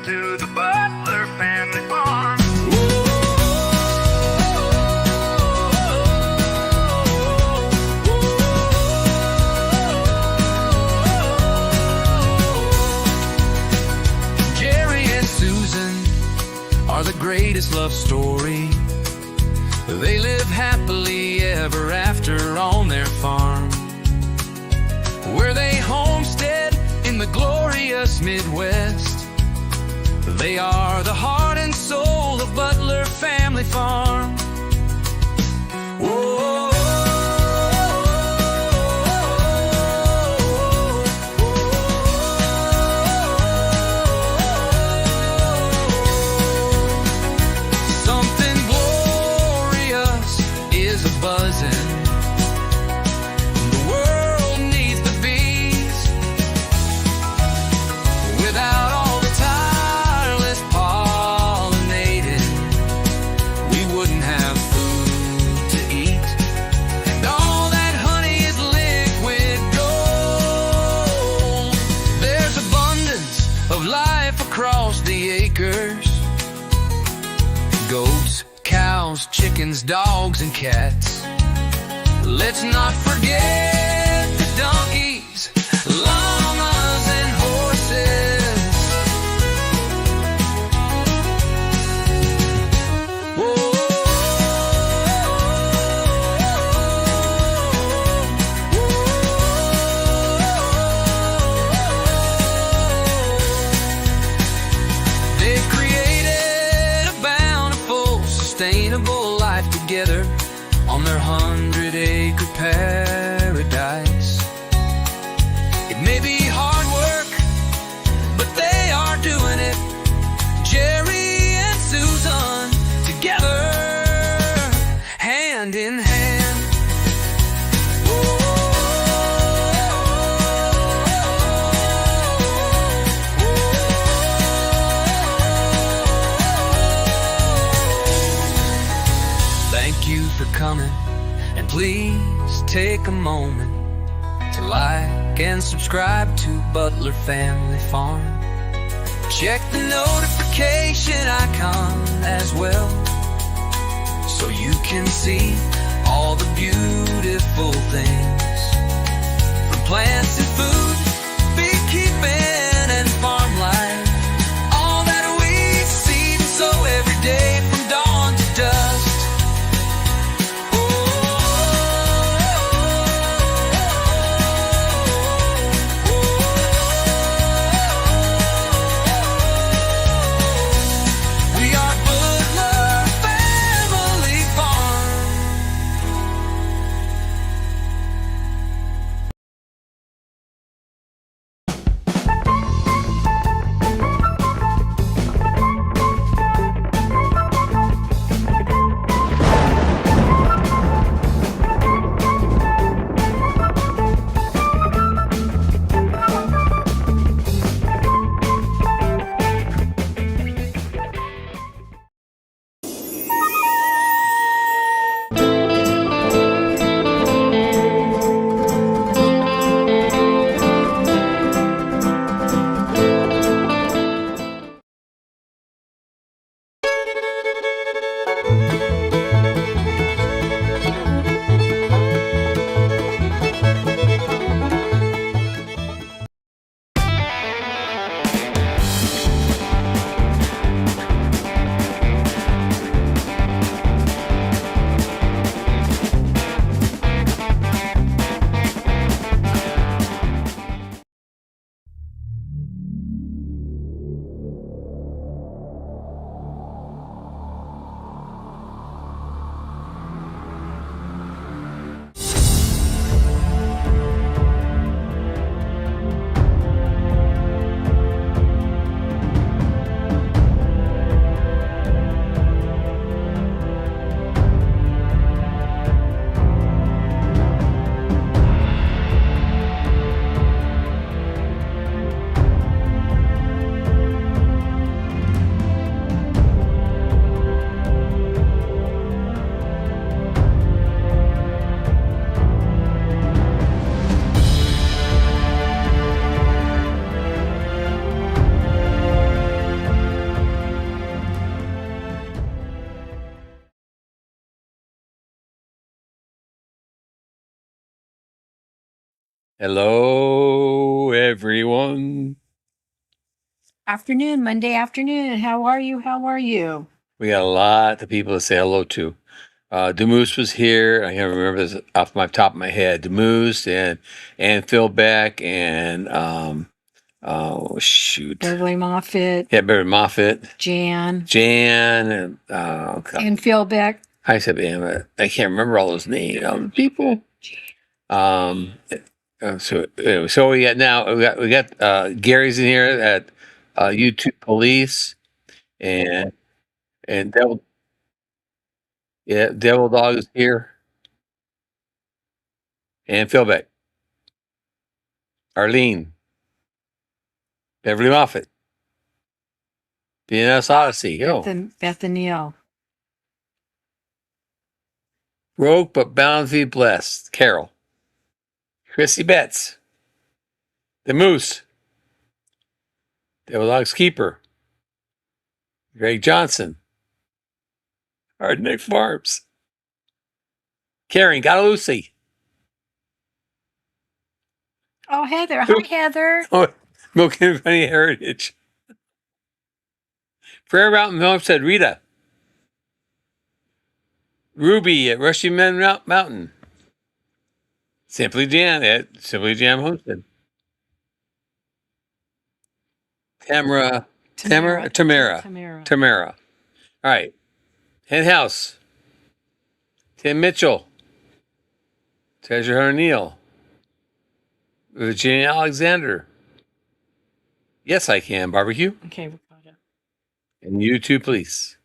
to the Butler family farm. Jerry and Susan are the greatest love story. They live happily ever after on their farm, where they homestead in the glorious Midwest. They are the heart and soul of Butler Family Farm. Whoa. Something glorious is a buzzing. The world needs the bees. Without all the tireless pollinating, we wouldn't have food to eat. And all that honey is liquid gold. There's abundance of life across the acres. Goats, cows, chickens, dogs, and cats. Let's not forget the donkeys, llamas, and horses. Whoa. They've created a bountiful, sustainable life together on their 100-acre paradise. It may be hard work, but they are doing it. Jerry and Susan together, hand in hand. Thank you for coming, and please take a moment to like and subscribe to Butler Family Farm. Check the notification icon as well, so you can see all the beautiful things, from plants and food, beekeeping and farm life. All that we see and sow every day from dawn to dusk. Hello, everyone. Afternoon, Monday afternoon. How are you? How are you? We got a lot of people to say hello to. Demoose was here. I can't remember this off my top of my head. Demoose and Phil Beck and oh shoot, Beverly Moffitt, yeah, Barry Moffat, Jan, and and Phil Beck. I said, man, I can't remember all those names. People. Um, so anyway, so we got Gary's in here at YouTube Police and Devil Devil Dog is here and Phil Beck, Arlene, Beverly Moffat, BNS Odyssey, Beth and Neil. Broke but bountifully blessed, Carol, Chrissy Betts, the Moose, Devil Dog's Keeper, Greg Johnson, Hardneck Farms, Karen Gatalusi, Oh, Heather. Hi, Heather. Milk and Funny Heritage, Prayer Mountain Homestead, Rita, Ruby at Rushy Men Mountain, Simply Jan at Simply Jam Homestead, Tamara. All right. Hen House, Tim Mitchell, Treasure Hunter Neal, Virginia Alexander. Yes, I can barbecue. Okay, we got it. And you too, please.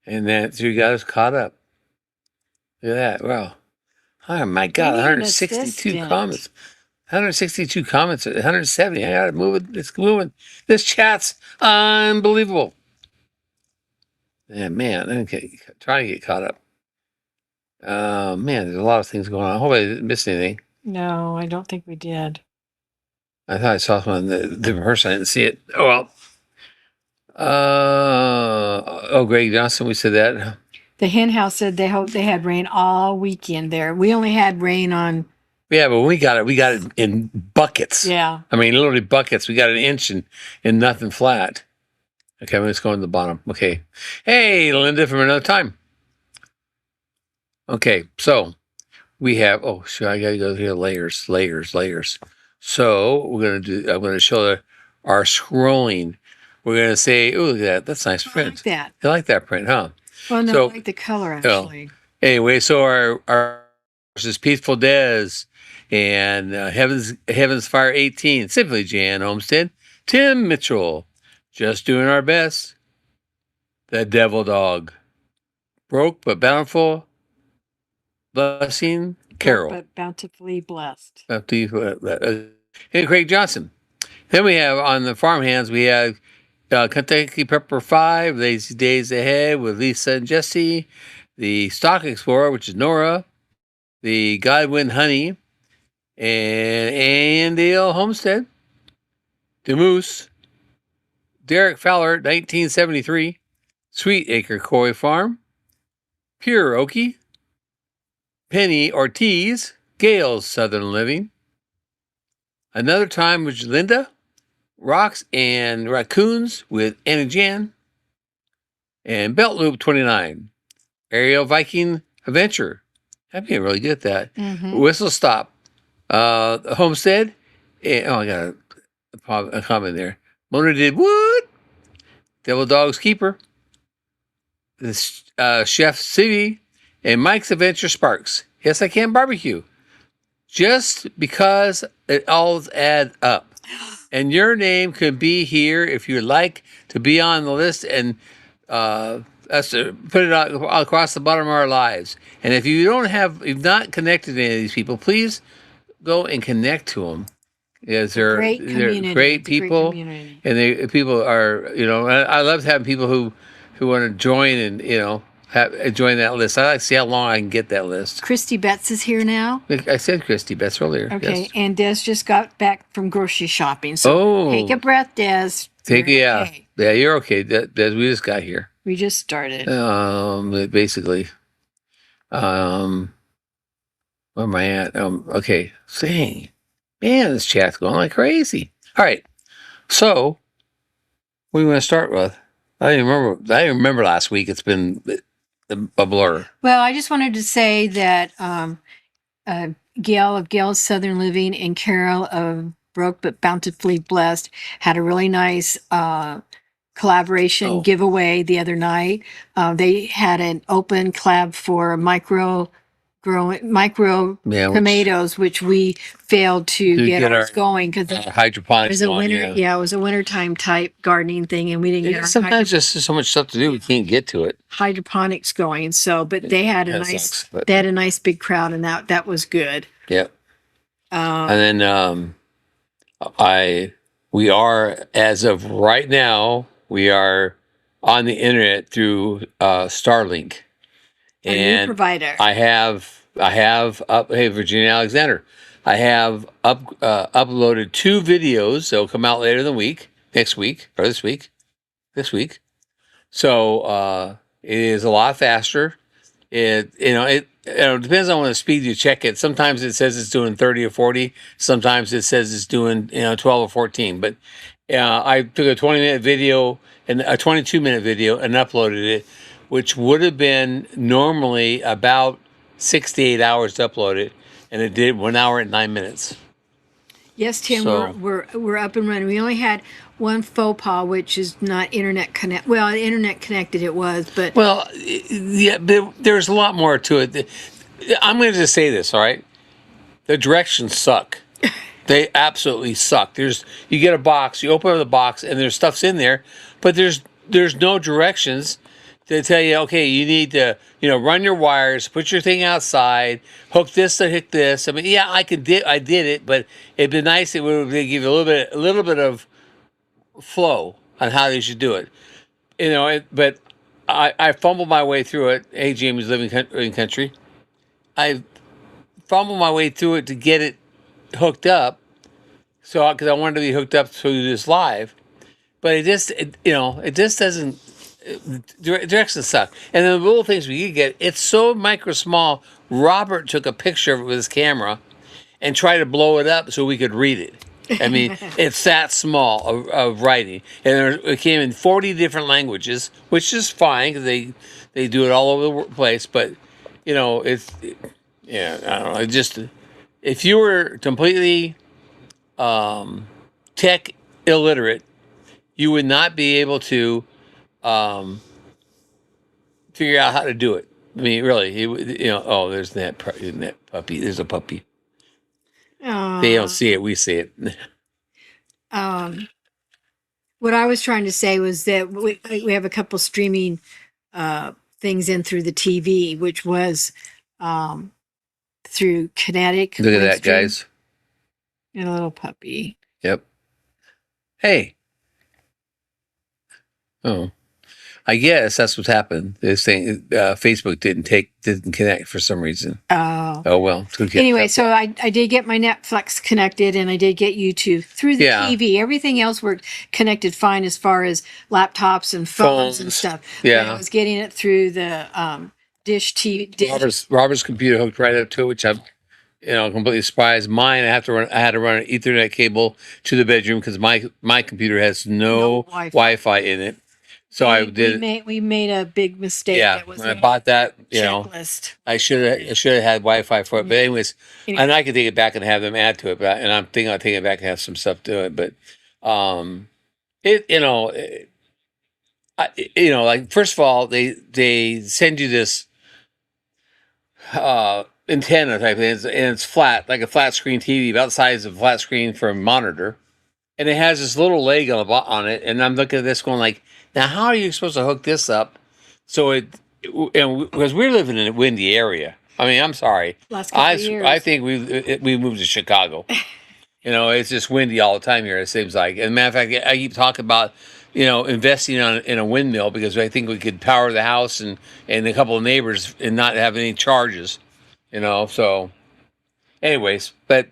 And that's you got us caught up. Look at that. Wow. Oh my God, We need an 162 assistant. comments. 162 comments, 170. I gotta move it. It's moving. This chat's unbelievable. Yeah, man, okay, trying to get caught up. Man, there's a lot of things going on. I hope I didn't miss anything. No, I don't think we did. I thought I saw someone different person. I didn't see it. Oh well. Greg Johnson, we said that. The hen house said they hope they had rain all weekend there. We only had rain on. Yeah, but we got it in buckets. Yeah. I mean, literally buckets. We got an inch and nothing flat. Okay, let's go to the bottom. Okay. Hey, Linda from another time. Okay, so we have, oh, sure, I gotta go here, layers. So I'm gonna show our scrolling. We're gonna say, oh, look at that. That's nice I print. like that. You like that print, huh? Well, no, So- I like the color actually. Anyway, so our is Peaceful Des and Heaven's Fire 18, Simply Jan Homestead, Tim Mitchell, Just Doing Our Best, The Devil Dog, Broke but Bountiful, Blessing, Carol, But bountifully blessed. and Craig Johnson. Then we have on the farmhands, we have Kentucky Pepper 5, Lazy Days Ahead with Lisa and Jesse, the Stock Explorer, which is Nora, the Godwin Honey, and Andale Homestead, the Moose, Derek Fowler, 1973, Sweet Acre Koi Farm, Pure Okie, Penny Ortiz, Gale's Southern Living, Another Time with Linda, Rocks and Raccoons with Anna Jan, and Belt Loop 29, Aerial Viking Adventure. I'm getting really good at that. Mhm. Whistle Stop, Homestead. I got a comment there. Mona did wood. Devil Dog's Keeper. This Chef City and Mike's Adventure Sparks. Yes, I can barbecue. Just because it all adds up. And your name could be here if you'd like to be on the list and us to put it out across the bottom of our lives. And if you you've not connected to any of these people, please go and connect to them. Because they're community. great It's a great people, community. and people are, I love having people who want to join and join that list. I like to see how long I can get that list. Christy Betts is here now. I said Christy Betts earlier. Okay, Yes. and Des just got back from grocery shopping. So Oh. take a breath, Des. You're okay. Yeah, you're okay. We just got here. We just started. Basically, where am I at? Okay, dang. Man, this chat's going like crazy. All right. So, what do you want to start with? I don't remember last week. It's been a blur. Well, I just wanted to say that Gail of Gail's Southern Living and Carol of Broke but Bountifully Blessed had a really nice collaboration giveaway the other night. They had an open collab for micro tomatoes, which we failed to get ours going because it Hydroponics. was a winter. Yeah, it was a wintertime type gardening thing, and we didn't get our Sometimes there's so much stuff to do, we can't get to it. hydroponics going. So, but they had a That nice, sucks, but- they had a nice big crowd, and that was good. Yep. Um, And then we are, as of right now, we are on the internet through Starlink. a new And provider. I have up. Hey, Virginia Alexander, I have uploaded 2 videos. They'll come out later in the week, next week or this week. So it is a lot faster. It depends on the speed you check it. Sometimes it says it's doing 30 or 40. Sometimes it says it's doing 12 or 14. But I took a 20-minute video and a 22-minute video and uploaded it, which would have been normally about 6 to 8 hours to upload it, and it did 1 hour and 9 minutes. Yes, Tim, So- we're up and running. We only had one faux pas, which is not internet connect. Well, internet connected it was, but Well, yeah, but there's a lot more to it. I'm going to just say this, all right? The directions suck. They absolutely suck. You get a box, you open up the box, and there's stuff's in there, but there's no directions to tell you, okay, you need to, run your wires, put your thing outside, hook this to hook this. I mean, yeah, I did it, but it'd be nice. It would give you a little bit of flow on how they should do it. But I fumbled my way through it. Hey, Jamie's living country. I fumbled my way through it to get it hooked up. So, because I wanted to be hooked up to this live, but it just doesn't. Directions suck. And then the little things we could get, it's so micro small. Robert took a picture of it with his camera and tried to blow it up so we could read it. I mean, it's that small of writing, and it came in 40 different languages, which is fine because they do it all over the place. But I don't know. It just, if you were completely tech illiterate, you would not be able to figure out how to do it. I mean, really, there's that puppy. There's a puppy. They don't see it. We see it. What I was trying to say was that we have a couple streaming things in through the TV, which was through Kinetic. Look at that, Windstream, guys. and a little puppy. Yep. Hey. Oh, I guess that's what's happened. This thing, Facebook didn't connect for some reason. Oh well. Anyway, so I did get my Netflix connected, and I did get YouTube through the Yeah. TV. Everything else worked connected fine as far as laptops and phones and Phones. stuff. Yeah. But I was getting it through the Dish TV. Robert's computer hooked right up to it, which I'm, completely surprised. Mine, I had to run an Ethernet cable to the bedroom because my computer has no Wi-Fi. Wi-Fi in it. So I did. We made a big mistake. Yeah, That was when I bought that, checklist. I should have had Wi-Fi for it. But anyways, Anyway. and I could take it back and have them add to it. But I'm thinking I'll take it back and have some stuff to it. But like first of all, they send you this antenna type thing, and it's flat, like a flat screen TV, about the size of a flat screen for a monitor, and it has this little leg on it. And I'm looking at this, going like, now how are you supposed to hook this up? So because we're living in a windy area. I mean, I'm sorry. Last couple of years. I think we moved to Chicago. It's just windy all the time here. It seems like. And matter of fact, I keep talking about investing in a windmill because I think we could power the house and a couple of neighbors and not have any charges. So, anyways, but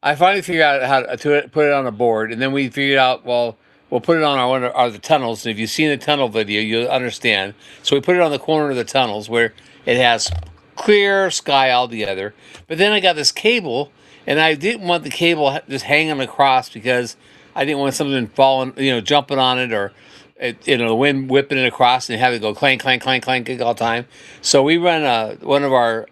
I finally figured out how to put it on a board, and then we figured out, well, we'll put it on our the tunnels. And if you've seen the tunnel video, you'll understand. So we put it on the corner of the tunnels where it has clear sky altogether. But then I got this cable, and I didn't want the cable just hanging across because I didn't want something falling, jumping on it or, the wind whipping it across and have it go clank, clank, clank, clank all the time. So we run one of our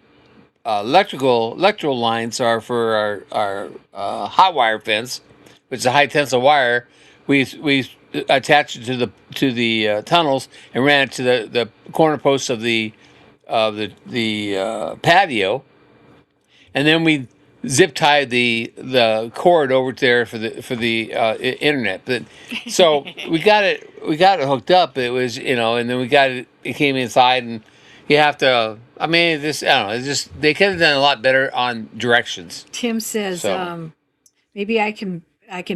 electrical lines are for our hot wire fence, which is a high tensile wire. We attached it to the tunnels and ran it to the corner posts of the patio, and then we zip tied the cord over there for the internet. But so we got it hooked up. It was and then we got it. It came inside, and you have to. I mean, I don't know. It's just they could have done a lot better on directions. Tim says, So- maybe I can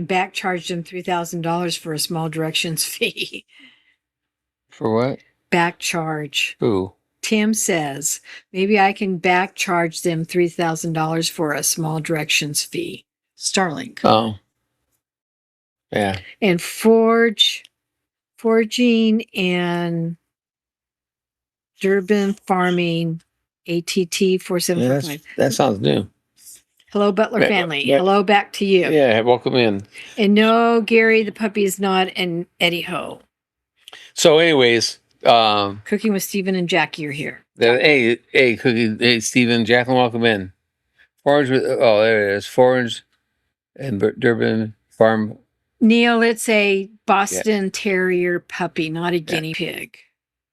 back charge them $3,000 for a small directions fee. For what? Back charge. Who? Tim says, maybe I can back charge them $3,000 for a small directions fee. Starlink. Oh. Yeah. And forging and Durban farming, ATT 4745. That sounds new. Hello, Butler Yeah, family. yeah. Hello, back to you. Yeah. Welcome in. And no, Gary, the puppy is not an Eddie Ho. So, anyways, Cooking with Stephen and Jackie are here. hey, Cookie, hey, Stephen, Jacqueline, welcome in. Forage there it is. Forage and Durban Farm. Neil, it's a Boston Terrier puppy, not a guinea pig.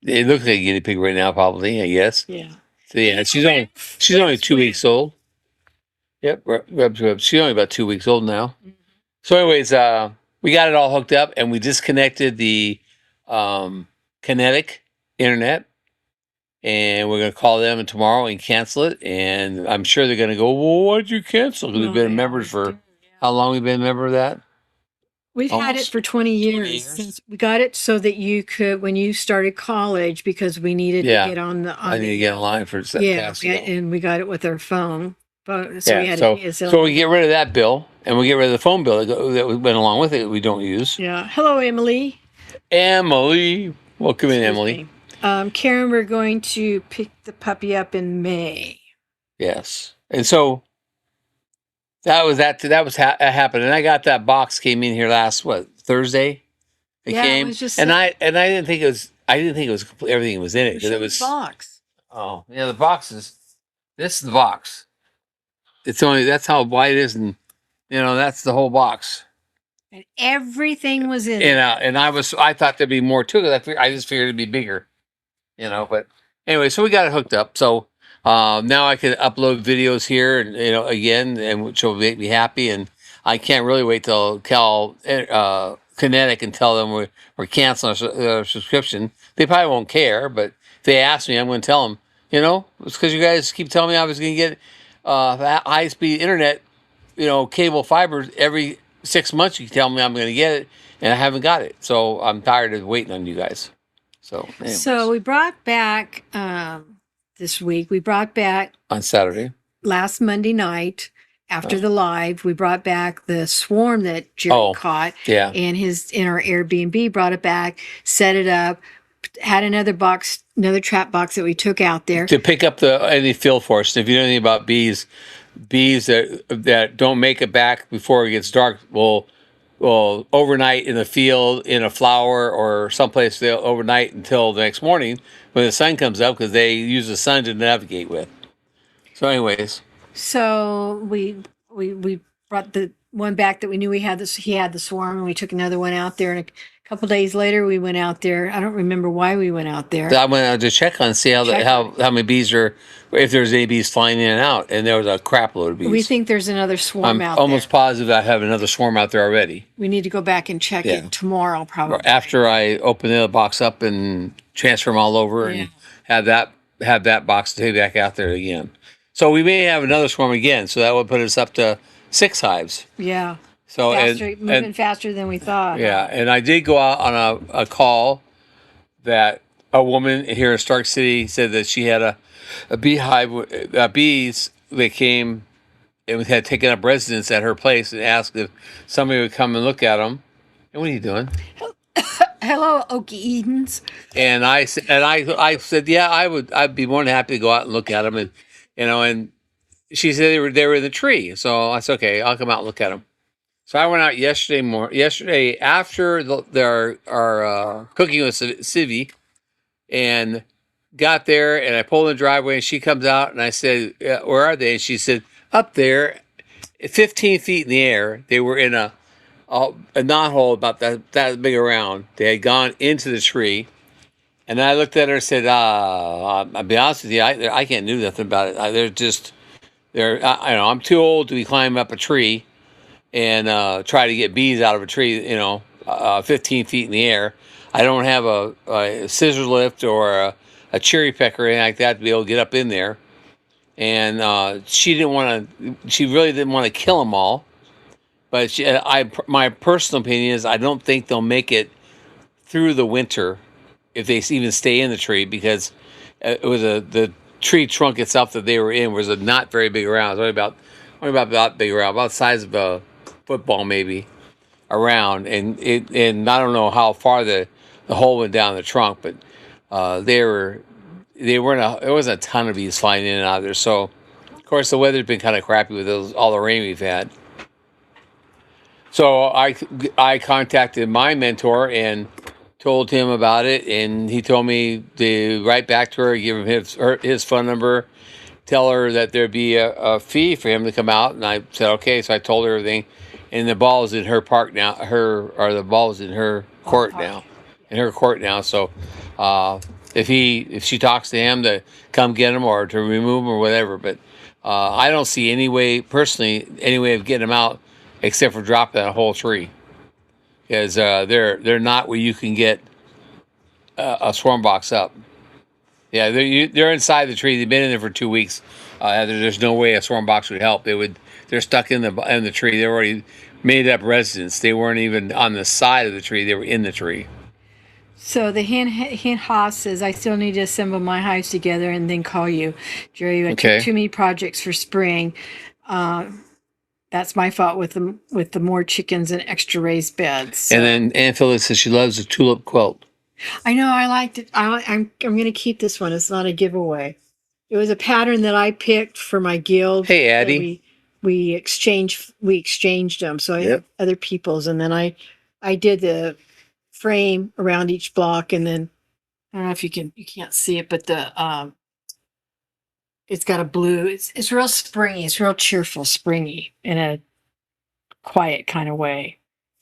It looks like a guinea pig right now, probably. I guess. Yeah. So yeah, she's only 2 weeks old. Yep, rubs. She's only about 2 weeks old now. So, anyways, we got it all hooked up, and we disconnected the Kinetic internet, and we're gonna call them tomorrow and cancel it. And I'm sure they're gonna go, "Well, why'd you cancel?" Because we've been members for how long? We've been a member of that. We've had it Almost for 20 years. 20 years. Since we got it so that you could, when you started college, because we needed Yeah. to get on the, I need to get in line for that. yeah, and we got it with our phone. But so we Yeah, had so to use so we get rid of that bill, and we get rid of the phone bill that went along with it. We don't use. yeah. Hello, Emily. Emily, welcome in, Excuse Emily. me. Karen, we're going to pick the puppy up in May. Yes, and so that was happened, and I got that box came in here last Thursday. It Yeah, it came, was just and I didn't think it was everything was in it because it Show the was. box. Oh yeah, the box is. This is the box. That's how wide it is, and that's the whole box. And everything was in And I thought there'd be more to it. I just figured it'd be bigger, But anyway, so we got it hooked up. So now I can upload videos here, and again, and which will make me happy. And I can't really wait till call Kinetic and tell them we're canceling our subscription. They probably won't care, but if they ask me, I'm going to tell them. It's because you guys keep telling me I was going to get high speed internet, cable fiber every 6 months. You tell me I'm going to get it, and I haven't got it. So I'm tired of waiting on you guys. So, anyways, So we brought back this week. We brought back on Saturday. last Monday night after the live. We brought back the swarm that Jerry caught, Yeah. and in our Airbnb brought it back, set it up, had another trap box that we took out there. To pick up any field force. If you know anything about bees that don't make it back before it gets dark will overnight in the field, in a flower, or someplace they'll overnight until the next morning when the sun comes up because they use the sun to navigate with. So, anyways, So we brought the one back that we knew he had the swarm, and we took another one out there. And a couple days later, we went out there. I don't remember why we went out there. I went out to check on see how many bees are, if there's any bees flying in and out, and there was a crap load of bees. We think there's another swarm I'm out almost there. positive I have another swarm out there already. We need to go back and check Yeah. it tomorrow, probably. After I open the other box up and transfer them all over Yeah. and have that box to take back out there again. So we may have another swarm again. So that would put us up to 6 hives. Yeah. So Moving faster than we thought. yeah, and I did go out on a call that a woman here in Stark City said that she had a beehive, bees that came and had taken up residence at her place and asked if somebody would come and look at them. And what are you doing? Hello, Okie Edens. And I said, yeah, I'd be more than happy to go out and look at them, and she said they were in the tree. So I said, okay, I'll come out and look at them. So I went out yesterday after our cooking with Civi, and got there, and I pulled in the driveway, and she comes out, and I said, where are they? And she said, up there, 15 feet in the air. They were in a knothole about that big around. They had gone into the tree. And I looked at her and said, I'll be honest with you, I can't do nothing about it. I'm too old to be climbing up a tree and try to get bees out of a tree, 15 feet in the air. I don't have a scissor lift or a cherry pecker or anything like that to be able to get up in there. And she really didn't want to kill them all. But my personal opinion is I don't think they'll make it through the winter if they even stay in the tree, because it was the tree trunk itself that they were in was a not very big around. It was only about that big around, about the size of a football maybe around, and I don't know how far the hole went down the trunk, but there wasn't a ton of bees flying in and out of there. So of course the weather's been kind of crappy with all the rain we've had. So I contacted my mentor and told him about it, and he told me to write back to her, give him his phone number, tell her that there'd be a fee for him to come out. And I said, okay. So I told her everything, and the ball is in her park now. The ball is in her court now. So if she talks to him to come get him or to remove him or whatever, but I don't see any way of getting him out except for dropping that whole tree. Because they're not where you can get a swarm box up. Yeah, they're inside the tree. They've been in there for 2 weeks. There's no way a swarm box would help. They're stuck in the tree. They already made up residence. They weren't even on the side of the tree. They were in the tree. So the hen Haas says, I still need to assemble my hives together and then call you, Jerry. I took too many projects for spring. That's my fault with the more chickens and extra raised beds. So. And then Aunt Phyllis says she loves the tulip quilt. I know, I liked it. I'm going to keep this one. It's not a giveaway. It was a pattern that I picked for my guild. Hey, Addie. We exchanged them. So I have other people's, and then I did the frame around each block, and then I don't know if you can't see it, but it's got a blue. It's real springy. It's real cheerful, springy in a quiet kind of way.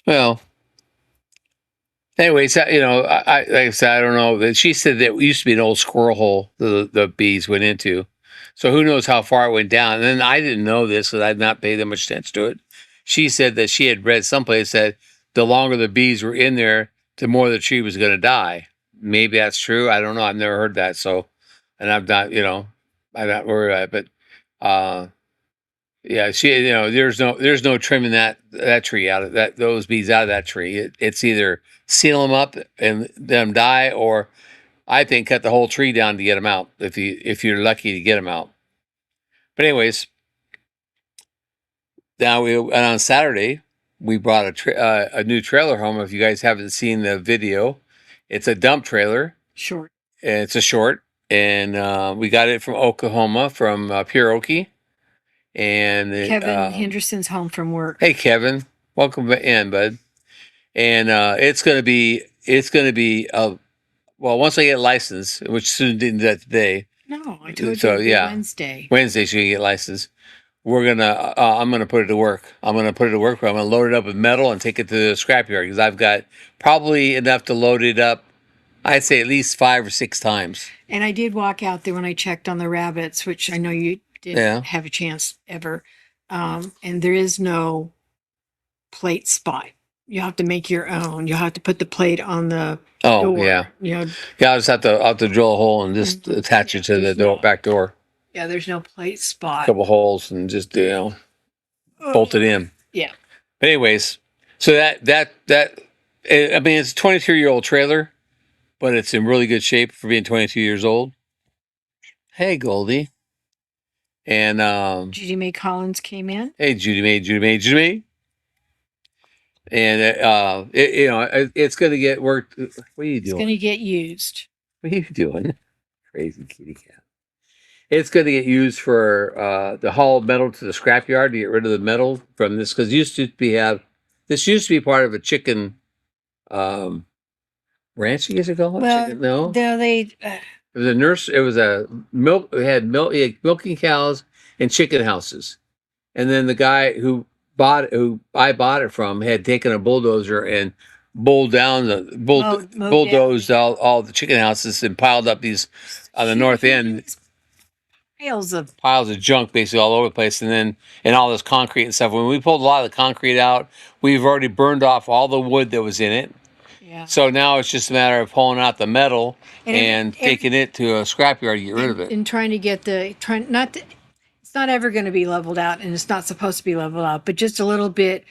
Well, anyways, like I said, I don't know. She said that it used to be an old squirrel hole the bees went into. So who knows how far it went down. And then I didn't know this because I'd not paid that much attention to it. She said that she had read someplace that the longer the bees were in there, the more the tree was going to die. Maybe that's true. I don't know. I've never heard that. So, and I'm not worried about it. But yeah, there's no trimming that tree out of those bees out of that tree. It's either seal them up and them die, or I think cut the whole tree down to get them out if you're lucky to get them out. But anyways, now on Saturday we brought a new trailer home. If you guys haven't seen the video, it's a dump trailer. Short. It's a short, and we got it from Oklahoma, from Pure Okie. And Kevin Henderson's home from work. Hey, Kevin, welcome in, bud. And it's going to be once I get licensed, which soon didn't do that today. No, I told you Wednesday. Wednesday she can get licensed. I'm gonna put it to work. I'm gonna load it up with metal and take it to the scrapyard, because I've got probably enough to load it up, I'd say at least 5 or 6 times. And I did walk out there when I checked on the rabbits, which I know you didn't have a chance ever. And there is no plate spot. You have to make your own. You have to put the plate on the door. Yeah. I'll just have to drill a hole and just attach it to the back door. Yeah, there's no plate spot. A couple holes and just bolt it in. Yeah. But anyways, so that I mean, it's a 22-year-old trailer, but it's in really good shape for being 22 years old. Hey, Goldie. And Judy May Collins came in. Hey, Judy May. And it's going to get worked. What are you doing? It's going to get used. What are you doing? Crazy kitty cat. It's going to get used for the haul metal to the scrapyard to get rid of the metal from this because this used to be part of a chicken um, ranch. I guess they call it Well, chicken. No, they it was a nurse. It was a milk. It had milking cows and chicken houses, and then the guy who I bought it from, had taken a bulldozer and mowed bulldozed all the chicken houses and piled up these on the north end piles of junk basically all over the place, and all this concrete and stuff. When we pulled a lot of the concrete out, we've already burned off all the wood that was in it. yeah. So now it's just a matter of pulling out the metal and And taking it to a scrapyard to get rid of it. and trying to get it's not ever going to be leveled out, and it's not supposed to be leveled out, but just a little bit.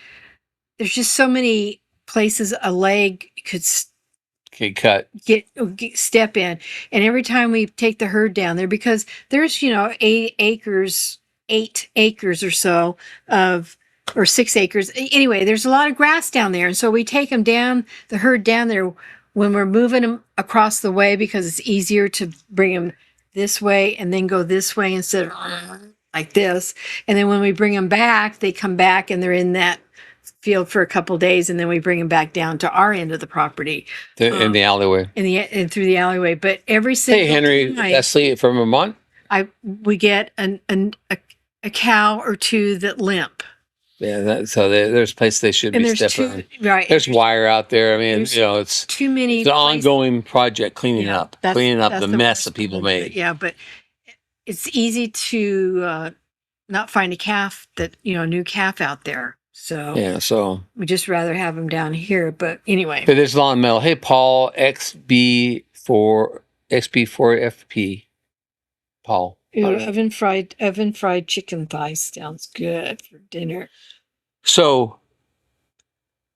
There's just so many places a leg could Okay, cut. step in, and every time we take the herd down there, because there's 8 acres or so or 6 acres. Anyway, there's a lot of grass down there, and so we take them down, the herd down there when we're moving them across the way, because it's easier to bring them this way and then go this way instead of like this. And then when we bring them back, they come back and they're in that field for a couple days, and then we bring them back down to our end of the property In the alleyway. and through the alleyway. But every single Hey, Henry time Leslie from Vermont. we get a cow or two that limp. Yeah, there's places they should And be there's stepping on. right. There's wire out there. I mean, There's it's too many it's an places- ongoing project cleaning Yeah, up that's the mess worst that people part of it. made. Yeah, but it's easy to not find a calf a new calf out there. So Yeah, so we just rather have them down here. But anyway, but there's a lot of metal. Hey, Paul XB4FP. Paul. oven fried chicken thighs sounds good for dinner. So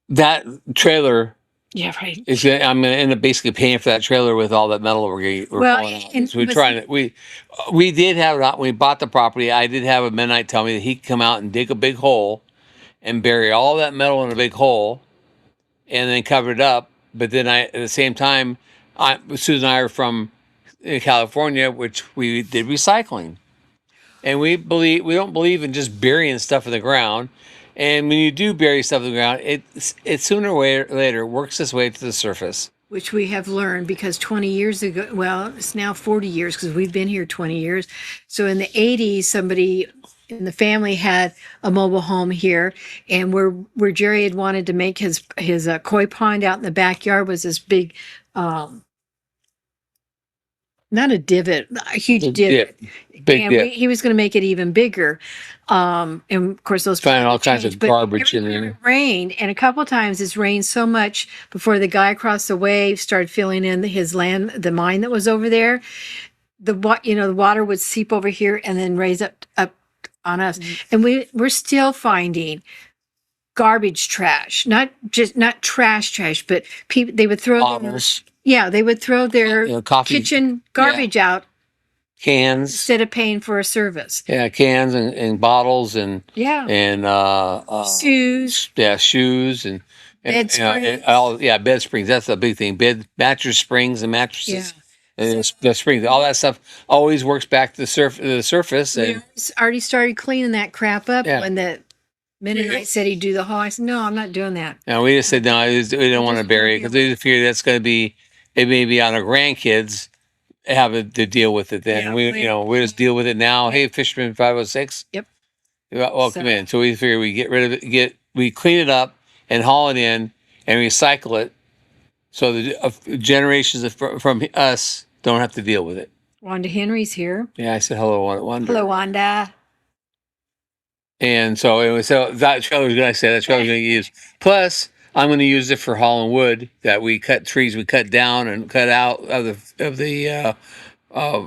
that trailer Yeah, right. I'm going to end up basically paying for that trailer with all that metal we're Well, pulling out. and So we're was- trying to we did have when we bought the property. I did have a Mennonite tell me that he could come out and dig a big hole and bury all that metal in a big hole and then cover it up. But then at the same time, Susan and I are from California, which we did recycling, and we don't believe in just burying stuff in the ground. And when you do bury stuff in the ground, it sooner or later works its way to the surface. Which we have learned, because 20 years ago, well, it's now 40 years because we've been here 20 years. So in the 80s, somebody in the family had a mobile home here, and where Jerry had wanted to make his koi pond out in the backyard was this big, not a divot, a huge divot. Big And dip. he was going to make it even bigger. And of course, those Find all plans kinds of changed, but garbage in every time there. It rained, and a couple times it's rained so much before the guy across the way started filling in his land, the mine that was over there. The water would seep over here and then raise up on us, and we're still finding garbage trash, not trash, but people they would throw Bottles, they would throw their coffee kitchen garbage out cans. instead of paying for a service. Yeah, cans and bottles and Yeah. Shoes. shoes and Bed springs. bed springs. That's the big thing. Mattress springs and mattresses. Yeah. And the springs, all that stuff always works back to the surface. We And already started cleaning that crap up Yeah. when the Mennonite said he'd do the haul. I said, no, I'm not doing that. we just said no, we don't want to bury it because we just figure that's going to be it may be on our grandkids have to deal with it. Then Yeah, we just deal with it now. Hey, Fisherman 506. Yep. Welcome So- in. So we figure we get rid of it, we clean it up and haul it in and recycle it, so the generations from us don't have to deal with it. Wanda Henry's here. Yeah, I said hello, Wanda. Hello, Wanda. And so that trailer's going to get used. Plus, I'm going to use it for hauling wood that trees we cut down and cut out of the Did you say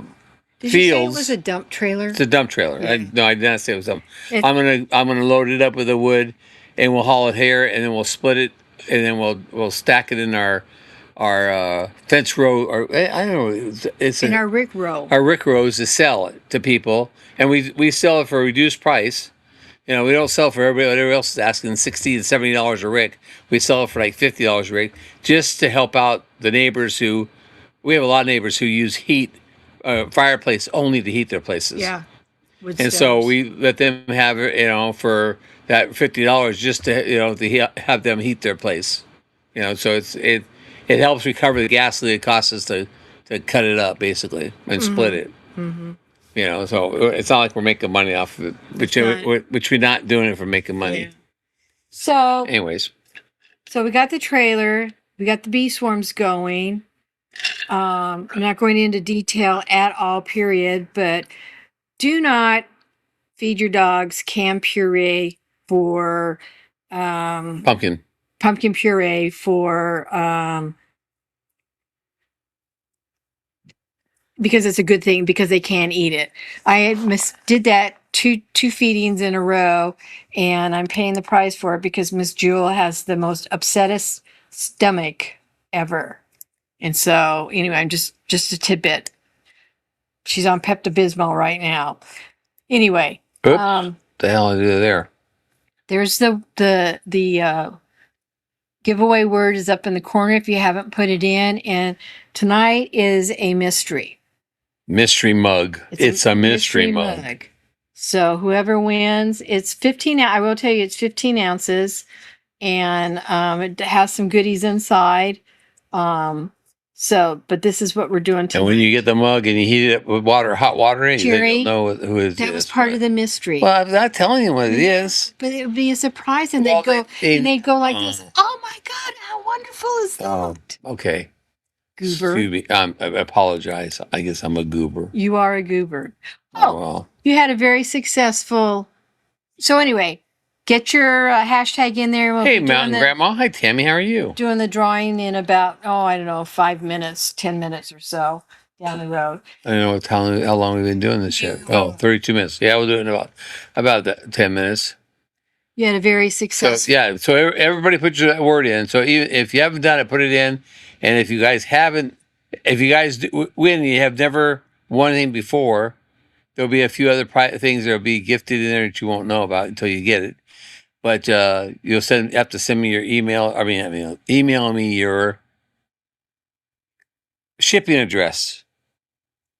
it fields. was a dump trailer? It's a dump trailer. Yeah. I did not say it was dump. It- I'm gonna load it up with the wood, and we'll haul it here, and then we'll split it, and then we'll stack it in our fence row, or I don't know. It's In our Rick row. our rick rows to sell it to people, and we sell it for a reduced price. We don't sell for everybody else is asking $60 to $70 a rick. We sell it for like $50 a rick, just to help out the neighbors we have a lot of neighbors who use heat fireplace only to heat their places. Yeah. Wood And so stoves. we let them have it, for that $50 just to have them heat their place. So it helps recover the gas that it costs us to cut it up basically and split it. So it's not like we're making money off of it, which we're not doing it for making money. Yeah. So Anyways, we got the trailer, we got the bee swarms going. I'm not going into detail at all, period, but do not feed your dogs canned puree for pumpkin. pumpkin puree for because it's a good thing because they can eat it. I had did that two feedings in a row, and I'm paying the price for it because Miss Jewel has the most upsettest stomach ever. And so anyway, I'm just a tidbit. She's on Pepto-Bismol right now. Anyway, Oops, the hell I do there? there's the giveaway word is up in the corner if you haven't put it in. And tonight is a mystery. Mystery mug. It's a mystery mug. So whoever wins, it's 15. I will tell you, it's 15 ounces, and it has some goodies inside. But this is what we're doing tonight. And when you get the mug and you heat it up with hot water in it, Jerry, you'll know who it is. That was part of the mystery. Well, I'm not telling you what it is. But it would be a surprise, and Well, they'd go like this. Oh my God, how wonderful is that? Okay. Goober. Excuse me. I apologize. I guess I'm a goober. You are a goober. Oh, well. You had a very successful. So anyway, get your hashtag in there. We'll Hey, be Mountain Grandma. Hi, Tammy. How are you? doing the drawing in about, 5 minutes, 10 minutes or so down the road. I don't know how long we've been doing this yet. Oh, 32 minutes. Yeah, we'll do it in about 10 minutes. You had a very So, successful. yeah. So everybody put your word in. So even if you haven't done it, put it in. And if you guys win, you have never won anything before, there'll be a few other things that'll be gifted in there that you won't know about until you get it. But you'll have to send me your email. Email me your shipping address.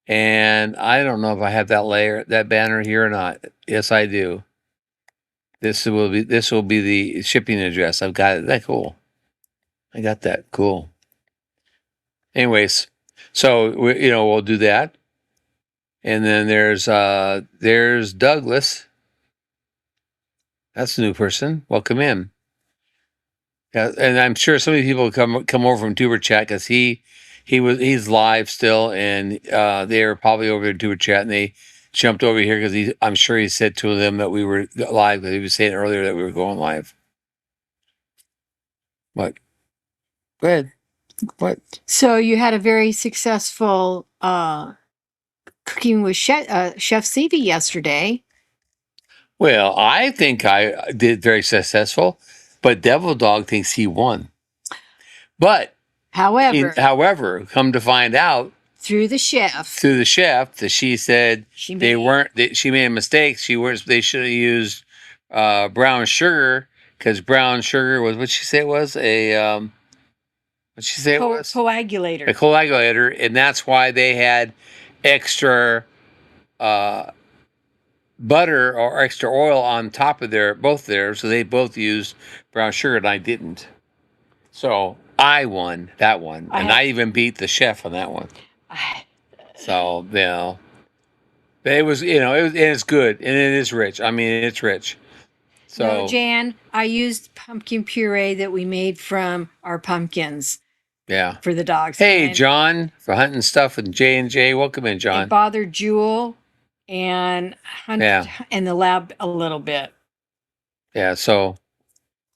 And I don't know if I have that banner here or not. Yes, I do. This will be the shipping address. I've got it. That cool. I got that. Cool. Anyways, so we'll do that. And then there's Douglas. That's a new person. Welcome in. Yeah, and I'm sure some of the people come over from Tuber Chat because he's live still, and they were probably over in Tuber Chat, and they jumped over here because I'm sure he said to them that we were live because he was saying earlier that we were going live. What? Go ahead. What? So you had a very successful cooking with Chef Seavey yesterday. Well, I think I did very successful, but Devil Dog thinks he won. But However, come to find out through the chef that she said she made a mistake. They should have used brown sugar because brown sugar was what she said it was a coagulator. A coagulator, and that's why they had extra butter or extra oil on top of both theirs, so they both used brown sugar and I didn't. So I won that one, I even beat the chef on that one. So it was it's good and it is rich. I mean, it's rich. So no, Jan, I used pumpkin puree that we made from our pumpkins. Yeah, for the dogs. Hey, John, for hunting stuff with J&J. Welcome in, John. It bothered Jewel and and the lab a little bit. Yeah. So,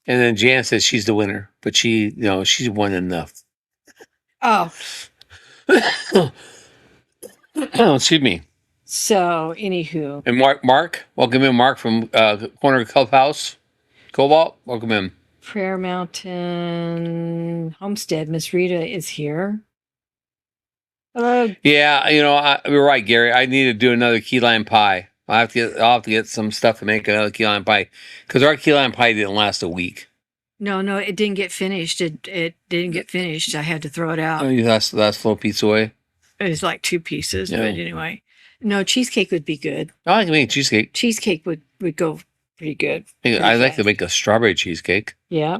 and then Jan says she's the winner, but she's won enough. Oh. Oh, excuse me. So, anywho. And Mark, welcome in, Mark from Corner Clubhouse. Cobalt, welcome in. Prayer Mountain Homestead. Miss Rita is here. Hello. Yeah, you're right, Gary. I need to do another key lime pie. I'll have to get some stuff to make another key lime pie because our key lime pie didn't last a week. No, it didn't get finished. It didn't get finished. I had to throw it out. Oh, that's flow pizza away. It's like 2 pieces, Yeah. but anyway. No, cheesecake would be good. I like to make cheesecake. Cheesecake would go pretty good. I like to fast. make a strawberry cheesecake Yeah.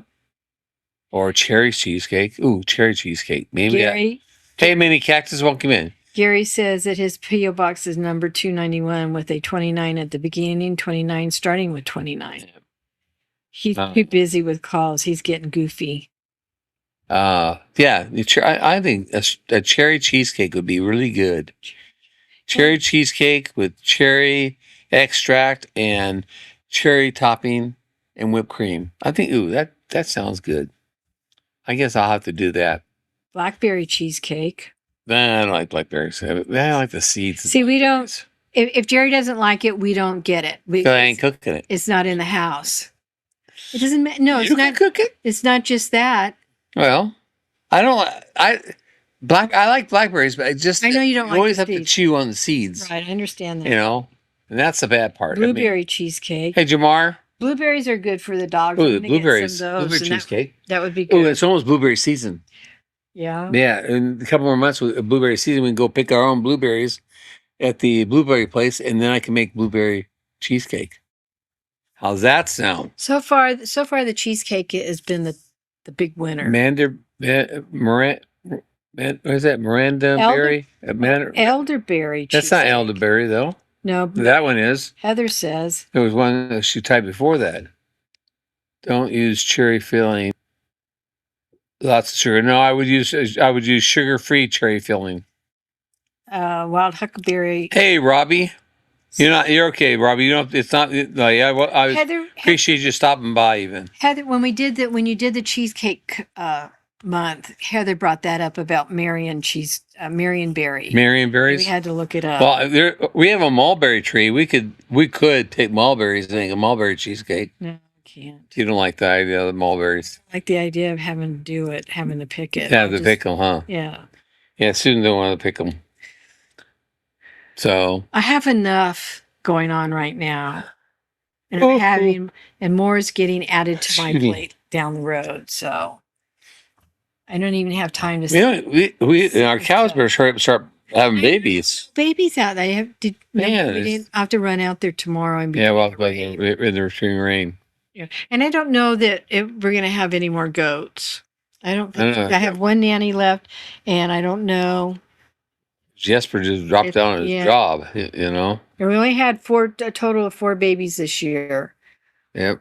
or cherry cheesecake. Ooh, cherry cheesecake. Maybe. Gary Hey, mini cactus, welcome in. Gary says that his P.O. box is number 291 with a 29 at the beginning, 29 starting with 29. He's too busy with calls. He's getting goofy. Yeah, I think a cherry cheesecake would be really good. Cherry cheesecake with cherry extract and cherry topping and whipped cream. I think, ooh, that sounds good. I guess I'll have to do that. Blackberry cheesecake. Nah, I don't like blackberries. I like the seeds. See, we don't. If Jerry doesn't like it, we don't get it. I ain't cooking it. It's not in the house. It doesn't matter. No, it's You not. can cook it. It's not just that. Well, I don't. I like blackberries, but I know you don't you like always the have to seeds. chew on the seeds. Right, I understand that. You know, and that's the bad part. I mean- Blueberry cheesecake. hey, Jamar. Blueberries are good for the dogs. Ooh, I'm the gonna get blueberries. some of those, Blueberry and cheesecake. That would be Oh, good. it's almost blueberry season. Yeah. Yeah, in a couple more months with blueberry season, we can go pick our own blueberries at the blueberry place, and then I can make blueberry cheesecake. How's that sound? So far, the cheesecake has been the big winner. What is that? Miranda berry? Elderberry. That's not cheesecake. elderberry though. No, That one is. Heather says There was one that she typed before that. Don't use cherry filling. Lots of sugar. No, I would use sugar-free cherry filling. wild huckleberry. Hey, Robbie. You're okay, Robbie. You don't. It's not. No, yeah. Well, I Heather, appreciate you stopping by. Even Heather, when you did the cheesecake month, Heather brought that up about Marion berry. Marion berries. We had to look it up. Well, we have a mulberry tree. We could take mulberries and make a mulberry cheesecake. No, I can't. You don't like the idea of the mulberries? I like the idea of having to do it, having to pick it. Yeah, I'll the just- pickle, huh? Yeah. Yeah, Susan don't want to pick them. So I have enough going on right now. And Oh, I'm having, and more is getting added to my Excuse me. plate down the road. So I don't even have time to our cows better start having babies. babies out. We Man, didn't have to run out there tomorrow and be Yeah, well, in the rain. in the extreme rain. Yeah. And I don't know that we're going to have any more goats. I don't think I don't know. I have one nanny left, and I don't know. Jesper just dropped down on his Yeah. job. You know. And we only had a total of 4 babies this year. Yep.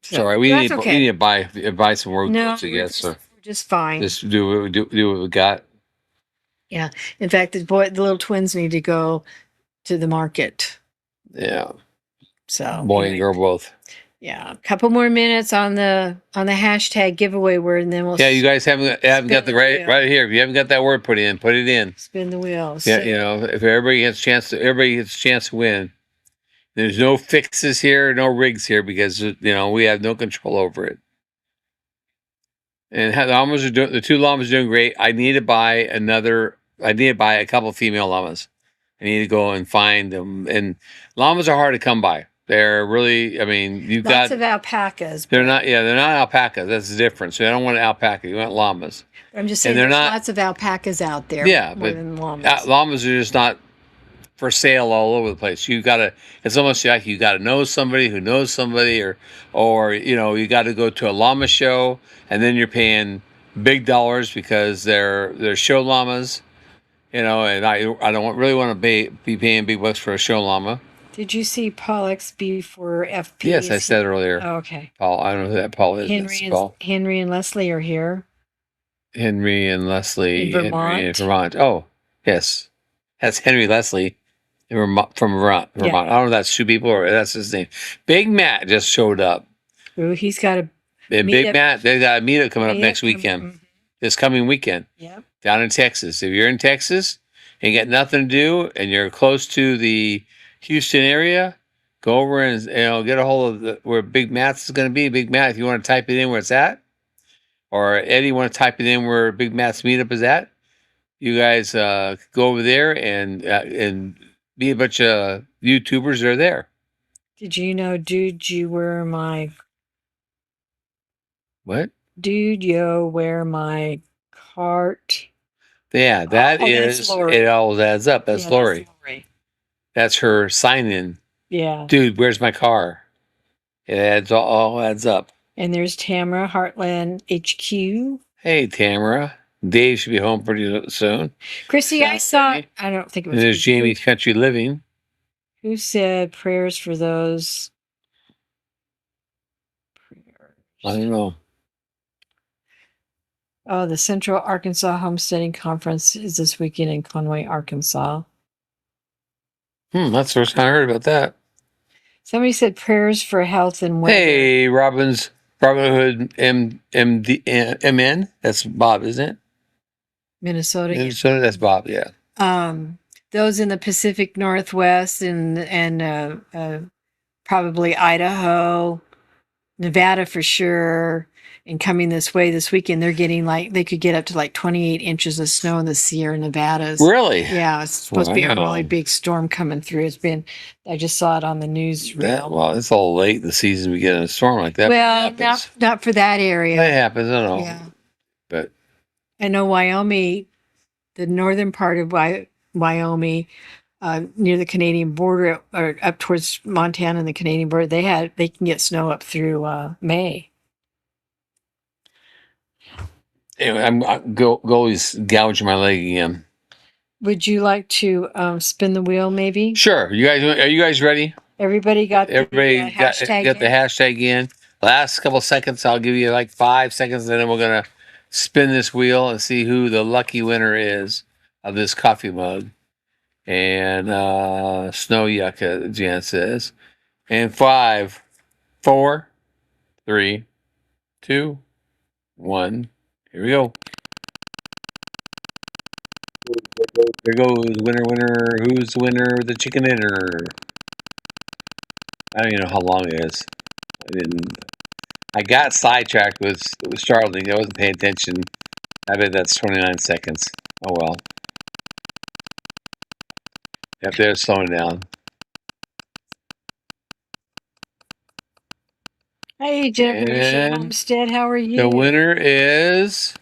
So Sorry, we that's need okay. to buy some more No, goats, I guess. So we're just fine. just do what we got. In fact, the little twins need to go to the market. Yeah, So boy and anyway, girl both. yeah, a couple more minutes on the hashtag giveaway word, and then we'll Yeah, you guys haven't got the the right wheel. right here. If you haven't got that word put in, put it in. spin the wheels. Yeah, you know, if everybody gets a chance to win. There's no fixes here, no rigs here because we have no control over it. And the 2 llamas are doing great. I need to buy a couple female llamas. I need to go and find them. And llamas are hard to come by. They're really, I mean, Lots of alpacas. they're not alpacas. That's the difference. So I don't want an alpaca. You want llamas. I'm just saying, they're there's not- lots of alpacas out there. Yeah, more but than llamas. Llamas are just not for sale all over the place. It's almost like you gotta know somebody who knows somebody, or you gotta go to a llama show, and then you're paying big dollars because they're show llamas, and I don't really want to be paying big bucks for a show llama. Did you see Paul XB for FP? Yes, I said earlier. Oh, okay. Paul, I don't know who that Paul is. That's Paul. Henry and Leslie are here. Henry and Leslie In Vermont. in Vermont. Oh, yes, that's Henry Leslie from Vermont. Yeah. I don't know if that's 2 people or that's his name. Big Matt just showed up. Ooh, he's got a And Big Meetup. Matt, they got a meetup coming up meetup next coming- weekend. Mhm. This coming weekend Yep. down in Texas. If you're in Texas and you got nothing to do and you're close to the Houston area, go over and get a hold of where Big Matt's is going to be. Big Matt, if you want to type it in where it's at, or Eddie, want to type it in where Big Matt's meetup is at, you guys go over there and be a bunch of YouTubers that are there. Did you know, dude, you wear my What? dude, yo, wear my cart? Yeah, that Oh, that's is. Lori. It all adds up. That's Yeah, Lori. Lori. That's her sign in. Yeah. Dude, where's my car? It all adds up. And there's Tamara Heartland HQ. Hey, Tamara. Dave should be home pretty soon. Chrissy, I saw. Saturday. I don't think it And was. there's Chrissy. Jamie's Country Living. Who said prayers for those? I don't know. Oh, the Central Arkansas Homesteading Conference is this weekend in Conway, Arkansas. That's the first time I heard about that. Somebody said prayers for health and weather. Hey, Robin Hood MN. That's Bob, isn't it? Minnesota. Minnesota, that's Bob, yeah. Those in the Pacific Northwest and probably Idaho, Nevada for sure, and coming this way this weekend, they're getting they could get up to like 28 inches of snow in the Sierra Nevadas. Really? Yeah, it's supposed to be a Wow. really big storm coming through. I just saw it on the news. Well, it's all late in the season we get in a storm like that. Well, It happens. not for that area. That happens, I know. Yeah. But I know Wyoming, the northern part of Wyoming, near the Canadian border, or up towards Montana and the Canadian border, they can get snow up through May. anyway, I'm goalie's gouging my leg again. Would you like to spin the wheel, maybe? Sure. Are you guys ready? Everybody got Everybody the got hashtag. the hashtag in. Last couple seconds, I'll give you like 5 seconds, and then we're gonna spin this wheel and see who the lucky winner is of this coffee mug. And snow yucca, Jan says. And 5, 4, 3, 2, 1. Here we go. There goes winner. Who's the winner of the chicken dinner? I don't even know how long it is. I got sidetracked with Charlie. I wasn't paying attention. I bet that's 29 seconds. Oh well. Yep, they're slowing down. Hey, Generation And Homestead, how are you? The winner is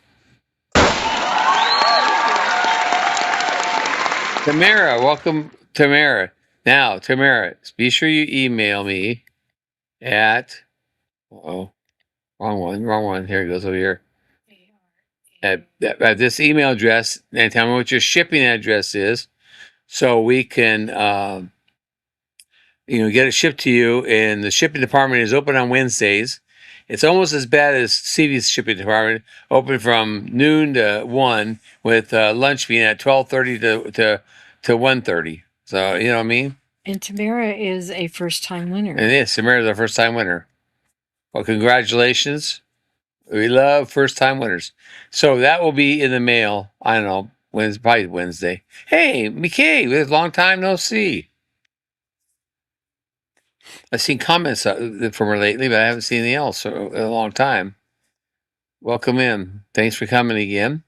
Tamara. Welcome, Tamara. Now, Tamara, be sure you email me at wrong one. Here it goes over here. At this email address, and tell me what your shipping address is, so we can get it shipped to you. And the shipping department is open on Wednesdays. It's almost as bad as CV's shipping department, open from noon to 1, with lunch being at 12:30 to 1:30. So you know what I mean. And Tamara is a first-time winner. And yes, Tamara's our first-time winner. Well, congratulations. We love first-time winners. So that will be in the mail. I don't know. Probably Wednesday. Hey, McKay, with long time no see. I've seen comments from her lately, but I haven't seen anything else in a long time. Welcome in. Thanks for coming again.